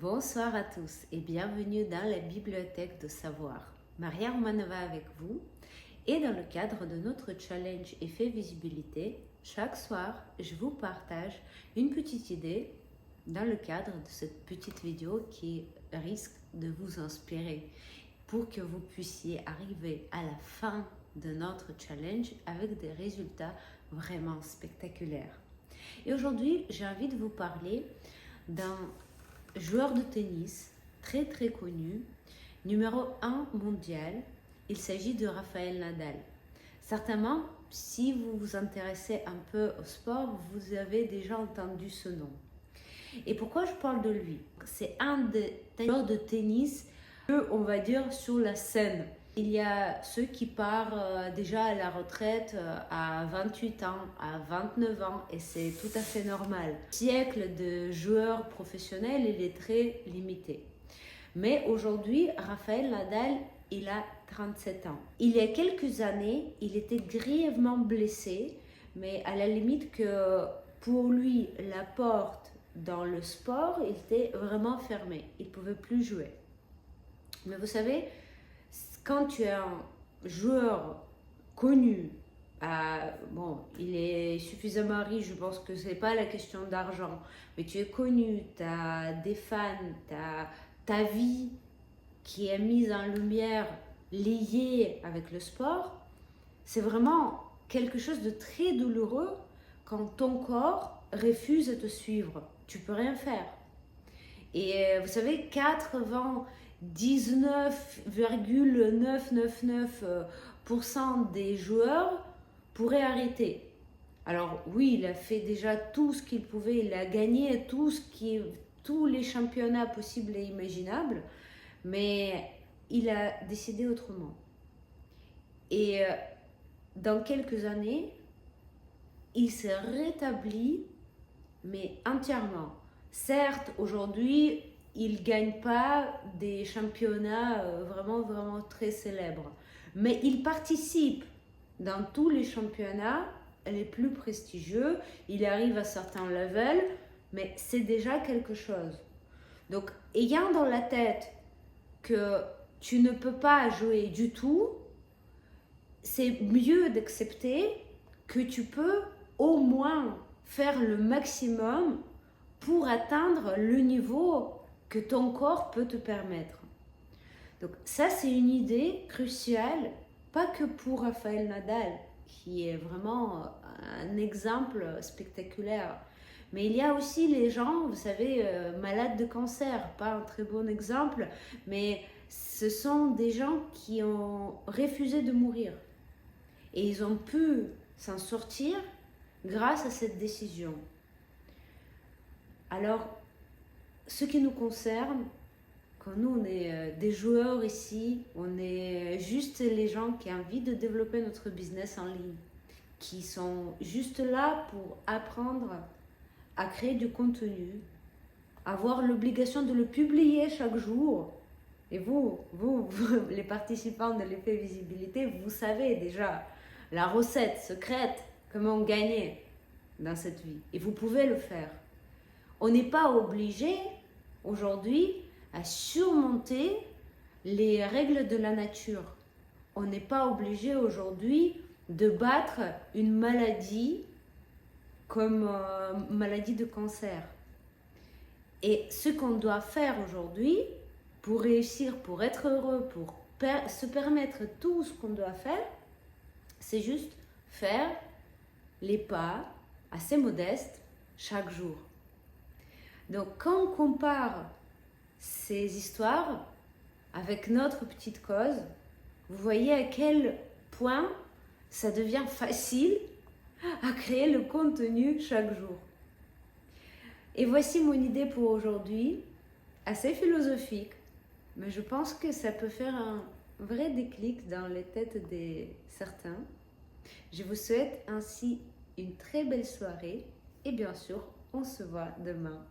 Bonsoir à tous et bienvenue dans la bibliothèque de savoir. Maria Romanova avec vous et dans le cadre de notre challenge Effet Visibilité, chaque soir je vous partage une petite idée dans le cadre de cette petite vidéo qui risque de vous inspirer pour que vous puissiez arriver à la fin de notre challenge avec des résultats vraiment spectaculaires. Et aujourd'hui, j'ai envie de vous parler d'un joueur de tennis très connu, numéro 1 mondial. Il s'agit de Rafael Nadal. Certainement, si vous vous intéressez un peu au sport, vous avez déjà entendu ce nom. Et pourquoi je parle de lui? C'est un des joueurs de tennis, on va dire, sur la scène. Il y a ceux qui partent déjà à la retraite à 28 ans, à 29 ans, et c'est tout à fait normal. Le siècle de joueurs professionnels, il est très limité. Mais aujourd'hui, Rafael Nadal, il a 37 ans. Il y a quelques années, il était grièvement blessé, mais à la limite que pour lui, la porte dans le sport était vraiment fermée. Il ne pouvait plus jouer. Mais vous savez, quand tu es un joueur connu, il est suffisamment riche, je pense que ce n'est pas la question d'argent, mais tu es connu, tu as des fans, tu as ta vie qui est mise en lumière, liée avec le sport, c'est vraiment quelque chose de très douloureux quand ton corps refuse de te suivre. Tu peux rien faire. Et vous savez, 99,999% des joueurs pourraient arrêter. Alors oui, il a fait déjà tout ce qu'il pouvait, il a gagné tous les championnats possibles et imaginables, mais il a décidé autrement. Et dans quelques années, il s'est rétabli, mais entièrement. Certes, aujourd'hui, il ne gagne pas des championnats vraiment très célèbres, mais il participe dans tous les championnats les plus prestigieux. Il arrive à certains levels, mais c'est déjà quelque chose. Donc, ayant dans la tête que tu ne peux pas jouer du tout, c'est mieux d'accepter que tu peux au moins faire le maximum pour atteindre le niveau que ton corps peut te permettre. Donc ça, c'est une idée cruciale, pas que pour Rafael Nadal, qui est vraiment un exemple spectaculaire, mais il y a aussi les gens, vous savez, malades de cancer, pas un très bon exemple, mais ce sont des gens qui ont refusé de mourir. Et ils ont pu s'en sortir grâce à cette décision. Alors, ce qui nous concerne, quand nous on est des joueurs ici, on est juste les gens qui ont envie de développer notre business en ligne, qui sont juste là pour apprendre à créer du contenu, avoir l'obligation de le publier chaque jour. Et vous, les participants de l'effet visibilité, vous savez déjà la recette secrète, comment gagner dans cette vie. Et vous pouvez le faire. On n'est pas obligé aujourd'hui à surmonter les règles de la nature. On n'est pas obligé aujourd'hui de battre une maladie comme maladie de cancer. Et ce qu'on doit faire aujourd'hui pour réussir, pour être heureux, pour se permettre tout ce qu'on doit faire, c'est juste faire les pas assez modestes chaque jour. Donc quand on compare ces histoires avec notre petite cause, vous voyez à quel point ça devient facile à créer le contenu chaque jour. Et voici mon idée pour aujourd'hui, assez philosophique, mais je pense que ça peut faire un vrai déclic dans les têtes de certains. Je vous souhaite ainsi une très belle soirée et bien sûr, on se voit demain.